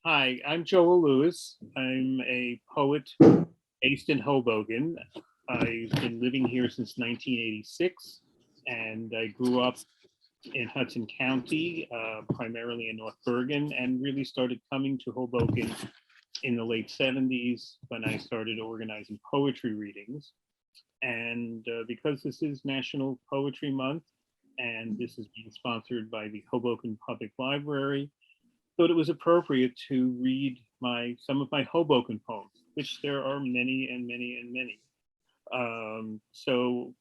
Hi, I'm Joel Lewis. I'm a poet based in Hoboken. I've been living here since 1986, and I grew up in Hudson County, primarily in North Bergen, and really started coming to Hoboken in the late 70s when I started organizing poetry readings. And because this is National Poetry Month, and this is being sponsored by the Hoboken Public Library, thought it was appropriate to read my some of my Hoboken poems, which there are many and many and many. So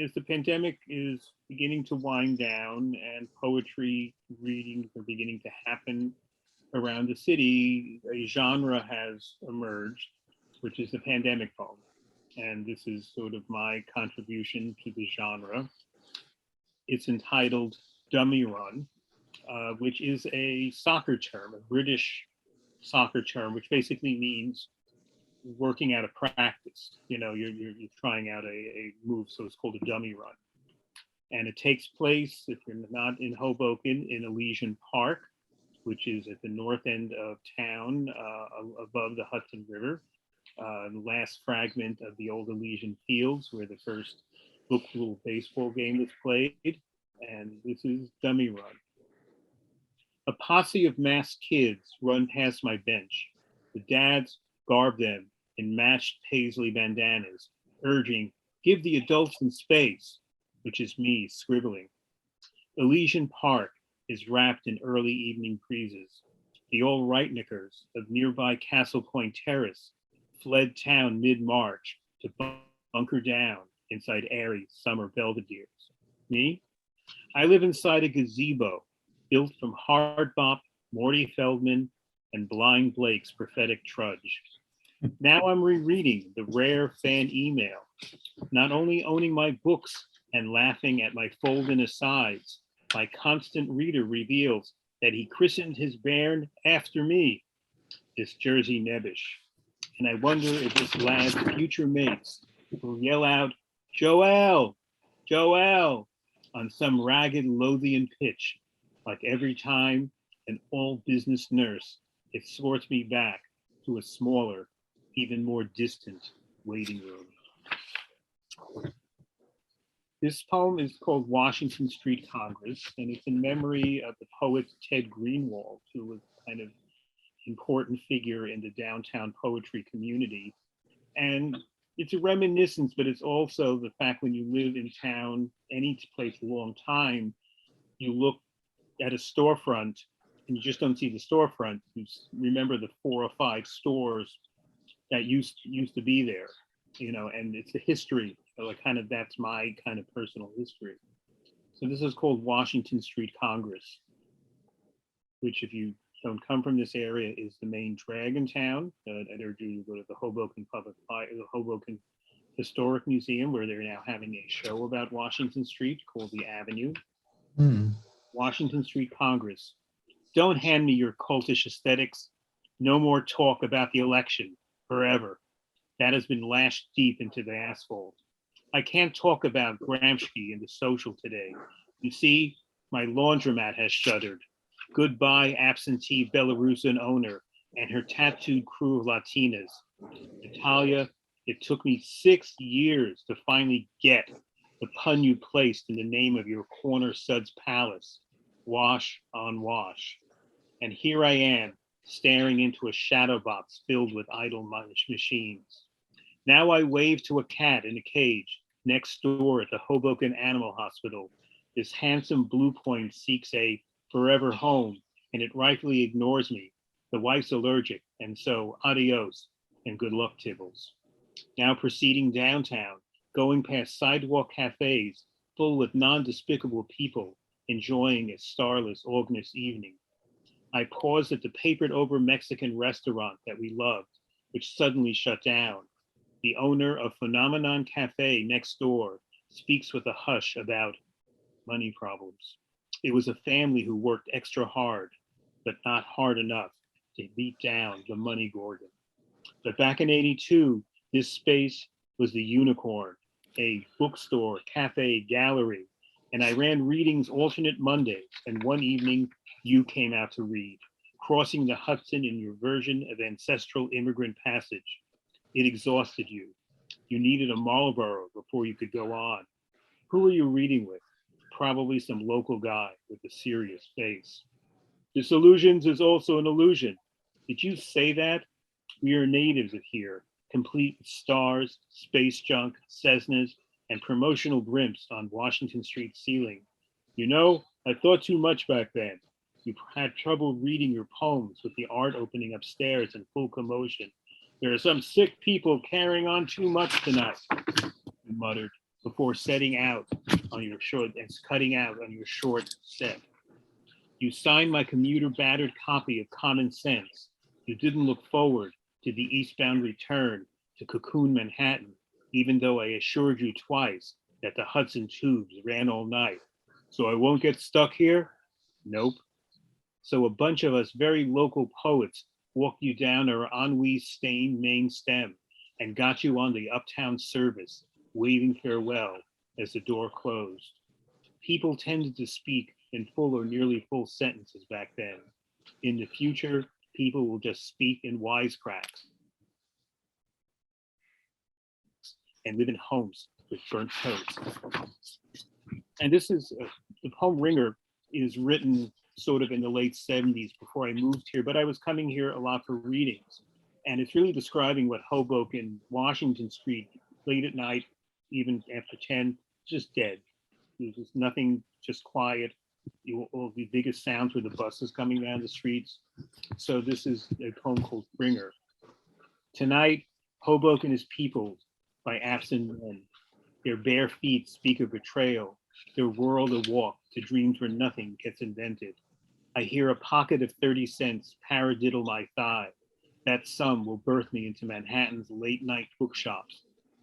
as the pandemic is beginning to wind down and poetry readings are beginning to happen around the city, a genre has emerged, which is the pandemic poem. And this is sort of my contribution to the genre. It's entitled Dummy Run, which is a soccer term, a British soccer term, which basically means working out a practice. You know, you're trying out a move, so it's called a dummy run. And it takes place, if you're not in Hoboken, in Elysian Park, which is at the north end of town, above the Hudson River. The last fragment of the old Elysian Fields, where the first book rule baseball game was played. And this is Dummy Run. A posse of masked kids run past my bench. The dads garb them in matched paisley bandanas, urging, give the adults some space, which is me scribbling. Elysian Park is wrapped in early evening breezes. The old rightnickers of nearby Castle Point Terrace fled town mid-March to bunker down inside airy summer belvederes. Me? I live inside a gazebo built from Hard Bop, Morty Feldman, and Blind Blake's prophetic trudge. Now I'm rereading the rare fan email, not only owning my books and laughing at my fold-in asides, my constant reader reveals that he christened his bairn after me, this Jersey Nebbish. And I wonder if this lad's future mates will yell out, Joel, Joel, on some ragged Lothian pitch, like every time an all business nurse escorts me back to a smaller, even more distant waiting room. This poem is called Washington Street Congress, and it's in memory of the poet Ted Greenwald, who was kind of important figure in the downtown poetry community. And it's a reminiscence, but it's also the fact when you live in town, any place a long time, you look at a storefront and you just don't see the storefront. You remember the 4 or 5 stores that used to be there, you know, and it's the history. So like kind of that's my kind of personal history. So this is called Washington Street Congress, which if you don't come from this area is the main drag in town. I'd urge you to go to the the Hoboken Historic Museum, where they're now having a show about Washington Street called The Avenue. Hmm. Washington Street Congress. Don't hand me your cultish aesthetics. No more talk about the election forever. That has been lashed deep into the asphalt. I can't talk about Gramsci and the social today. You see, my laundromat has shuttered. Goodbye, absentee Belarusian owner and her tattooed crew of Latinas. Natalia, it took me 6 years to finally get the pun you placed in the name of your corner suds palace. Wash on wash. And here I am, staring into a shadow box filled with idle machines. Now I wave to a cat in a cage next door at the Hoboken Animal Hospital. This handsome blue point seeks a forever home, and it rightfully ignores me. The wife's allergic, and so adios and good luck, Tibbles. Now proceeding downtown, going past sidewalk cafes full with non-despicable people enjoying a starless August evening. I paused at the papered over Mexican restaurant that we loved, which suddenly shut down. The owner of Phenomenon Cafe next door speaks with a hush about money problems. It was a family who worked extra hard, but not hard enough to beat down the money gorgon. But back in 82, this space was the unicorn, a bookstore, cafe, gallery. And I ran readings alternate Mondays. And one evening, you came out to read. crossing the Hudson in your version of ancestral immigrant passage. It exhausted you. You needed a Marlboro before you could go on. Who are you reading with? Probably some local guy with a serious face. Disillusions is also an illusion. Did you say that? We are natives of here, complete with stars, space junk, Cessnas, and promotional blimps on Washington Street ceiling. You know, I thought too much back then. You had trouble reading your poems with the art opening upstairs in full commotion. There are some sick people carrying on too much tonight, you muttered, before setting out on your short and cutting out on your short set. You signed my commuter battered copy of Common Sense. You didn't look forward to the eastbound return to Cocoon Manhattan, even though I assured you twice that the Hudson tubes ran all night. So I won't get stuck here? Nope. So a bunch of us very local poets walked you down our ennui-stained main stem and got you on the uptown service, waving farewell as the door closed. People tended to speak in full or nearly full sentences back then. In the future, people will just speak in wisecracks and live in homes with burnt toast. And this is the poem Ringer is written sort of in the late 70s before I moved here, but I was coming here a lot for readings. And it's really describing what Hoboken, Washington Street, late at night, even after 10, just dead. There's just nothing, just quiet. All the biggest sounds were the buses coming down the streets. So this is a poem called Ringer. Tonight, Hoboken is peopled by absent men. Their bare feet speak of betrayal, their world a walk to dreams where nothing gets invented. I hear a pocket of 30 cents paradiddle my thigh. That sum will birth me into Manhattan's late night bookshops,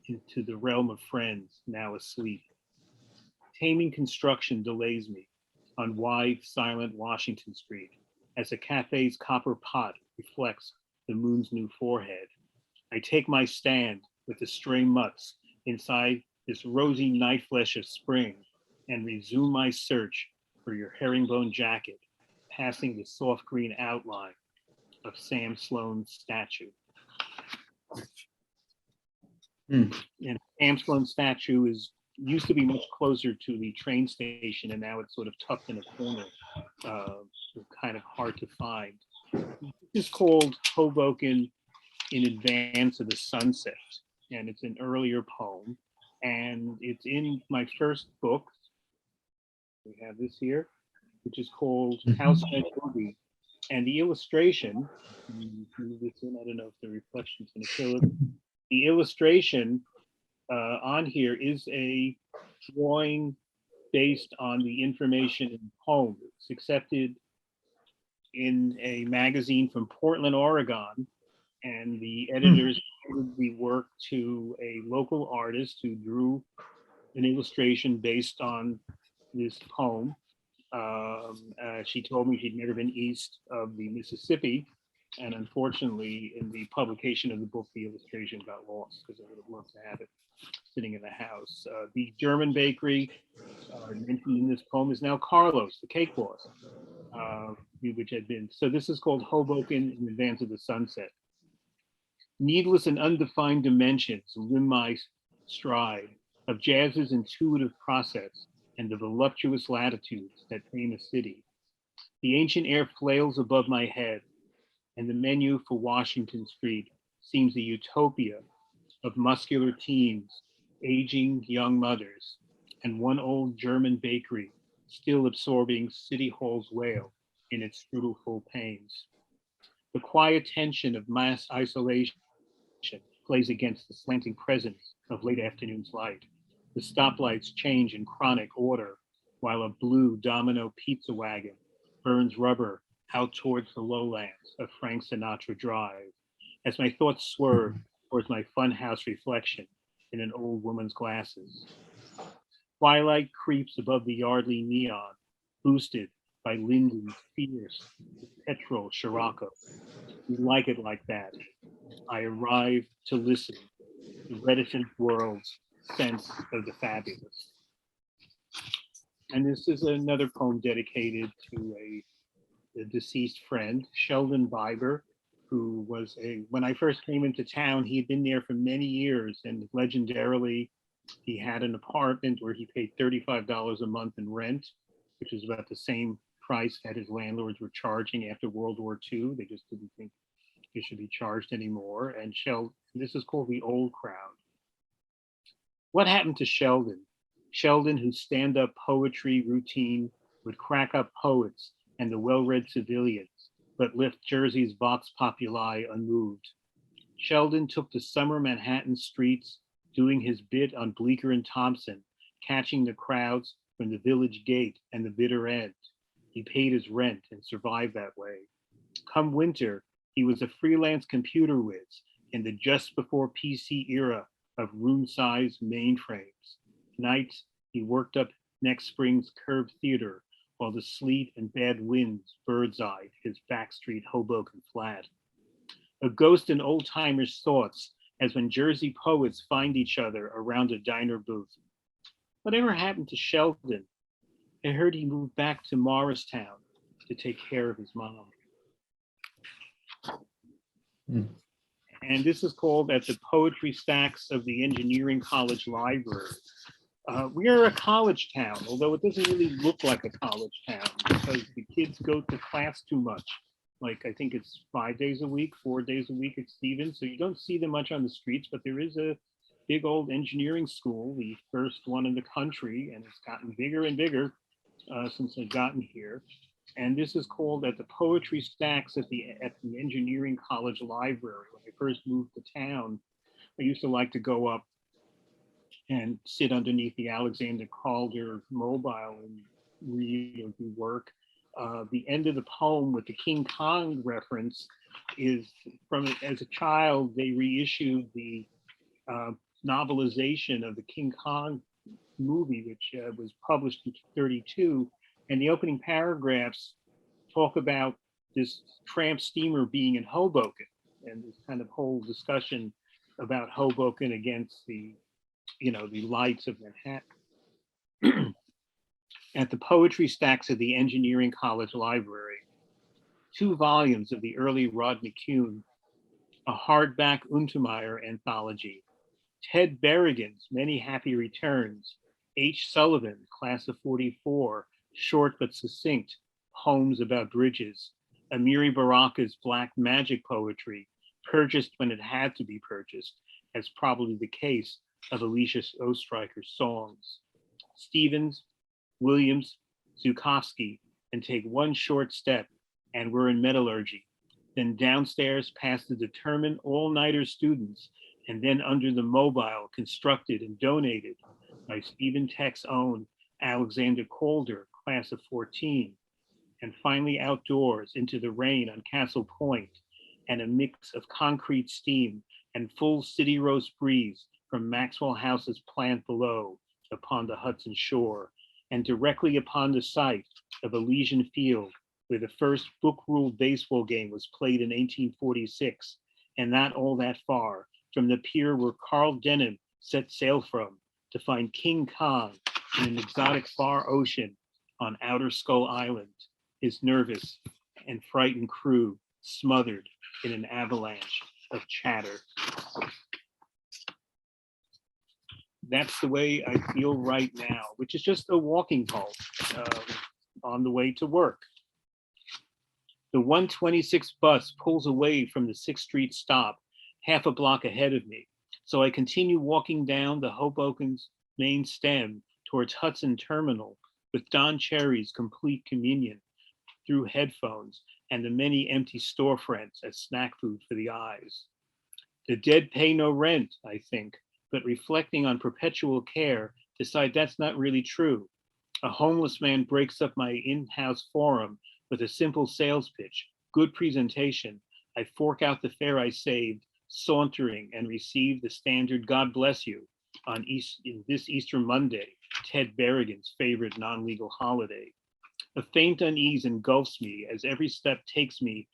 into the realm of friends now asleep. Taming construction delays me on wide, silent Washington Street as a cafe's copper pot reflects the moon's new forehead. I take my stand with the stray mutts inside this rosy night flesh of spring and resume my search for your herringbone jacket, passing the soft green outline of Sam Sloan's statue. And Sam Sloan's statue used to be much closer to the train station, and now it's sort of tucked in a corner, kind of hard to find. This is called Hoboken in Advance of the Sunset, and it's an earlier poem, and it's in my first book. We have this here, which is called House and Movie, and the illustration. Move this in. I don't know if the reflection's going to kill it. The illustration on here is a drawing based on the information in the poem. It's accepted in a magazine from Portland, Oregon, and the editors gave the work to a local artist who drew an illustration based on this poem. She told me she'd never been east of the Mississippi, and unfortunately, in the publication of the book, the illustration got lost because I would have loved to have it sitting in the house. The German bakery mentioned in this poem is now Carlos, the cake boss, which had been. So this is called Hoboken in Advance of the Sunset. Needless and undefined dimensions limn my stride of jazz's intuitive process and the voluptuous latitudes that tame a city. The ancient air flails above my head, and the menu for Washington Street seems a utopia of muscular teens, aging young mothers, and one old German bakery still absorbing City Hall's wail in its strudelful pains. The quiet tension of mass isolation plays against the slanting presence of late afternoon's light. The stoplights change in chronic order, while a blue domino pizza wagon burns rubber out towards the lowlands of Frank Sinatra Drive, as my thoughts swerve towards my funhouse reflection in an old woman's glasses. Twilight creeps above the Yardley neon, boosted by Lindy's fierce petrol Scirocco. We like it like that. I arrive to listen, the reticent world's sense of the fabulous. And this is another poem dedicated to a the deceased friend, Sheldon Biber, who was when I first came into town, he had been there for many years, and legendarily, he had an apartment where he paid $35 a month in rent, which is about the same price that his landlords were charging after World War II. They just didn't think it should be charged anymore. And this is called the Old Crowd. What happened to Sheldon? Sheldon, whose stand-up poetry routine would crack up poets and the well-read civilians, but left Jersey's vox populi unmoved. Sheldon took to summer Manhattan streets, doing his bit on Bleecker and Thompson, catching the crowds from the village gate and the bitter end. He paid his rent and survived that way. Come winter, he was a freelance computer whiz in the just before PC era of room-sized mainframes. Nights, he worked up next spring's Curb Theater while the sleet and bad winds birds-eyed his backstreet Hoboken flat. A ghost in old-timers' thoughts as when Jersey poets find each other around a diner booth. Whatever happened to Sheldon? I heard he moved back to Morristown to take care of his mom. Mm. And this is called At the Poetry Stacks of the Engineering College Library. We are a college town, although it doesn't really look like a college town because the kids go to class too much. Like I think it's 5 days a week, 4 days a week at Stevens. So you don't see them much on the streets, but there is a big old engineering school, the first one in the country, and it's gotten bigger and bigger since I've gotten here. And this is called At the Poetry Stacks at the Engineering College Library. When I first moved to town, I used to like to go up and sit underneath the Alexander Calder mobile and read or do work. The end of the poem with the King Kong reference is from, as a child, they reissued the novelization of the King Kong movie, which was published in 1932. And the opening paragraphs talk about this tramp steamer being in Hoboken and this kind of whole discussion about Hoboken against the lights of Manhattan. At the Poetry Stacks of the Engineering College Library, 2 volumes of the early Rodney Kuhn, a hardback Untermeyer anthology, Ted Berrigan's Many Happy Returns, H. Sullivan, class of 44, short but succinct, poems about bridges, Amiri Baraka's Black Magic poetry, purchased when it had to be purchased, as probably the case of Alicia Ostriker's songs. Stevens, Williams, Zukowski, and take one short step, and we're in metallurgy. Then downstairs past the determined all-nighter students, and then under the mobile constructed and donated by Stephen Tech's own Alexander Calder, class of 14, and finally outdoors into the rain on Castle Point, and a mix of concrete steam and full city roast breeze from Maxwell House's plant below upon the Hudson shore, and directly upon the site of Elysian Field, where the first book-ruled baseball game was played in 1846, and not all that far from the pier where Carl Denham set sail from to find King Kong in an exotic far ocean on Outer Skull Island, his nervous and frightened crew smothered in an avalanche of chatter. That's the way I feel right now, which is just a walking halt on the way to work. The 126 bus pulls away from the 6th Street stop, half a block ahead of me. So I continue walking down the Hoboken's main stem towards Hudson Terminal with Don Cherry's Complete Communion through headphones and the many empty storefronts as snack food for the eyes. The dead pay no rent, I think, but reflecting on perpetual care, decide that's not really true. A homeless man breaks up my in-house forum with a simple sales pitch, good presentation. I fork out the fare I saved, sauntering, and receive the standard God bless you on this Easter Monday, Ted Berrigan's favorite non-legal holiday. A faint unease engulfs me as every step takes me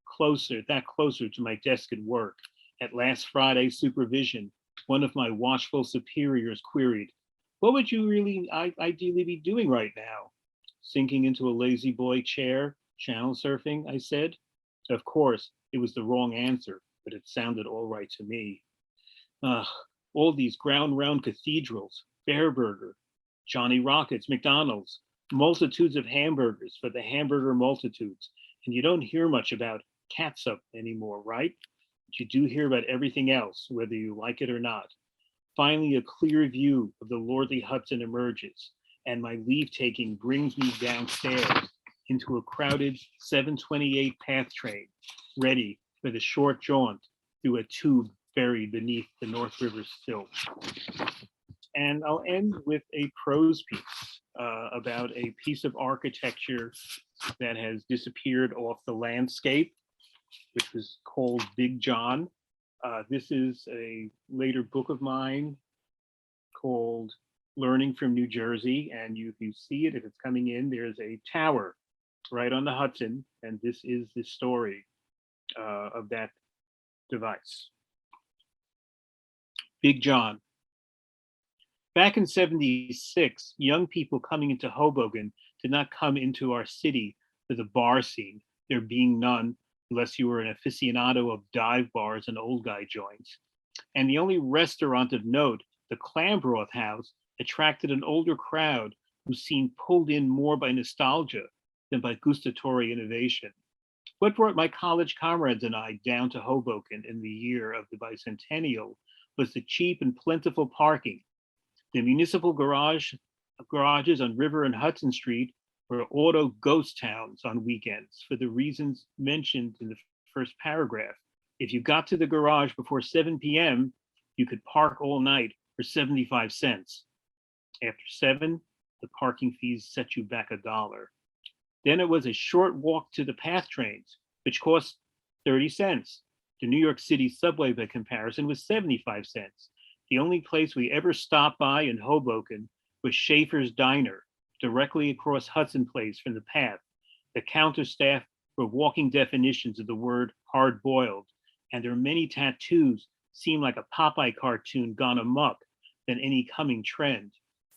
closer to my desk at work. At last Friday's supervision, one of my watchful superiors queried, "What would you really ideally be doing right now?" Sinking into a lazy boy chair, Channel surfing, I said. Of course, it was the wrong answer, but it sounded all right to me. Ugh, all these ground round cathedrals, Bear Burger, Johnny Rockets, McDonald's, multitudes of hamburgers for the hamburger multitudes. And you don't hear much about catsup anymore, right? But you do hear about everything else, whether you like it or not. Finally, a clear view of the lordly Hudson emerges, and my leave taking brings me downstairs into a crowded 728 PATH train, ready for the short jaunt through a tube buried beneath the North River silt. And I'll end with a prose piece about a piece of architecture that has disappeared off the landscape, which was called Big John. This is a later book of mine called Learning from New Jersey. And if you see it, if it's coming in, there's a tower right on the Hudson. And this is the story of that device. Big John. Back in '76, young people coming into Hoboken did not come into our city for the bar scene, there being none unless you were an aficionado of dive bars and old guy joints. And the only restaurant of note, the Clambroth House, attracted an older crowd who seemed pulled in more by nostalgia than by gustatory innovation. What brought my college comrades and I down to Hoboken in the year of the bicentennial was the cheap and plentiful parking. The municipal garages on River and Hudson Street were auto ghost towns on weekends for the reasons mentioned in the first paragraph. If you got to the garage before 7 p.m., you could park all night for 75 cents. After 7, the parking fees set you back $1. Then it was a short walk to the PATH trains, which cost 30 cents. The New York City subway, by comparison, was 75 cents. The only place we ever stopped by in Hoboken was Schaefer's Diner, directly across Hudson Place from the PATH. The counter staff were walking definitions of the word hard-boiled, and their many tattoos seemed like a Popeye cartoon gone amok than any coming trend.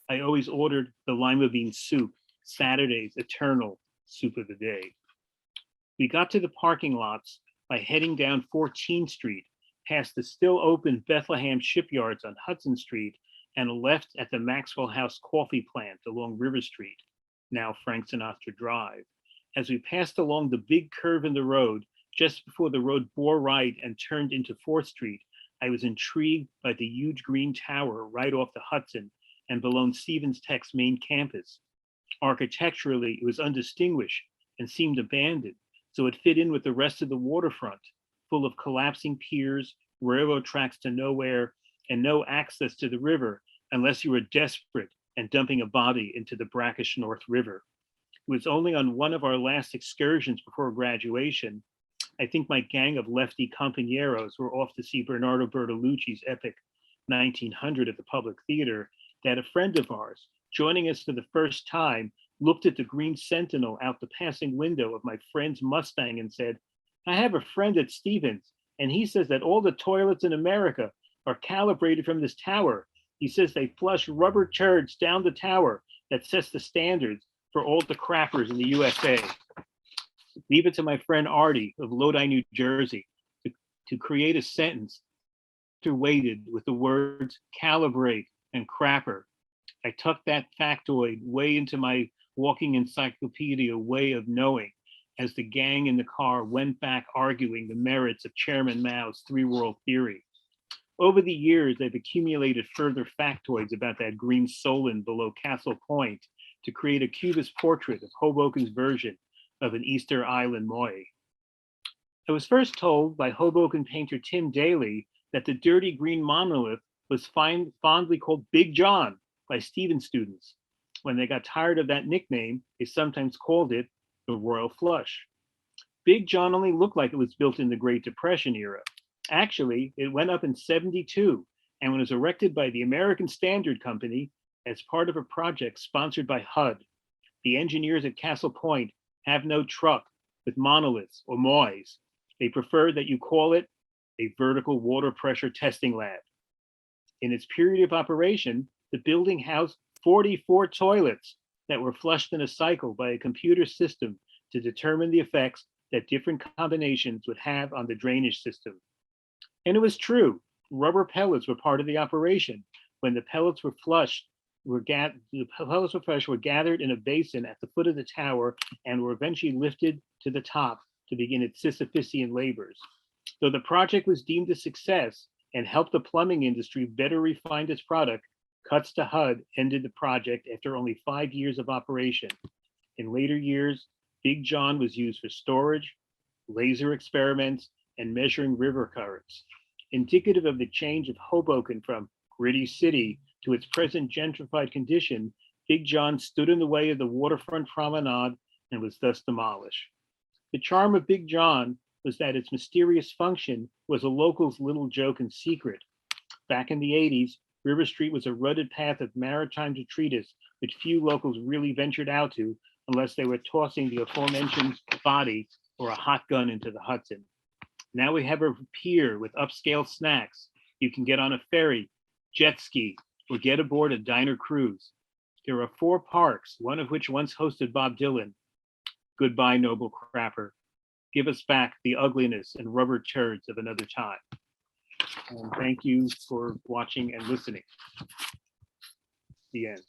I always ordered the lima bean soup, Saturday's eternal soup of the day. We got to the parking lots by heading down 14th Street, past the still open Bethlehem shipyards on Hudson Street, and left at the Maxwell House coffee plant along River Street, now Frank Sinatra Drive. As we passed along the big curve in the road, just before the road bore right and turned into 4th Street, I was intrigued by the huge green tower right off the Hudson and below Stevens Tech's main campus. Architecturally, it was undistinguished and seemed abandoned, so it fit in with the rest of the waterfront, full of collapsing piers, railroad tracks to nowhere, and no access to the river unless you were desperate and dumping a body into the brackish North River. It was only on one of our last excursions before graduation, I think my gang of lefty compañeros were off to see Bernardo Bertolucci's epic 1900 at the Public Theater, that a friend of ours, joining us for the first time, looked at the green sentinel out the passing window of my friend's Mustang and said, "I have a friend at Stevens, and he says that all the toilets in America are calibrated from this tower. He says they flush rubber turds down the tower that sets the standards for all the crappers in the USA." Leave it to my friend Artie of Lodi, New Jersey, to create a sentence weighted with the words calibrate and crapper. I tucked that factoid way into my walking encyclopedia way of knowing as the gang in the car went back arguing the merits of Chairman Mao's three-world theory. Over the years, they've accumulated further factoids about that green Solon below Castle Point to create a cubist portrait of Hoboken's version of an Easter Island Moy. I was first told by Hoboken painter Tim Daly that the dirty green monolith was fondly called Big John by Stevens students. When they got tired of that nickname, they sometimes called it the Royal Flush. Big John only looked like it was built in the Great Depression era. Actually, it went up in '72 and was erected by the American Standard Company as part of a project sponsored by HUD. The engineers at Castle Point have no truck with monoliths or moys. They prefer that you call it a vertical water pressure testing lab. In its period of operation, the building housed 44 toilets that were flushed in a cycle by a computer system to determine the effects that different combinations would have on the drainage system. And it was true. Rubber pellets were part of the operation. When the pellets were flushed, the pellets were gathered in a basin at the foot of the tower and were eventually lifted to the top to begin its Sisyphusian labors. Though the project was deemed a success and helped the plumbing industry better refine its product, cuts to HUD ended the project after only 5 years of operation. In later years, Big John was used for storage, laser experiments, and measuring river currents. Indicative of the change of Hoboken from gritty city to its present gentrified condition, Big John stood in the way of the waterfront promenade and was thus demolished. The charm of Big John was that its mysterious function was a local's little joke and secret. Back in the 80s, River Street was a rutted path of maritime detritus which few locals really ventured out to unless they were tossing the aforementioned body or a hot gun into the Hudson. Now we have a pier with upscale snacks. You can get on a ferry, jet ski, or get aboard a diner cruise. There are 4 parks, one of which once hosted Bob Dylan. Goodbye, noble crapper. Give us back the ugliness and rubber turds of another time. And thank you for watching and listening. The end.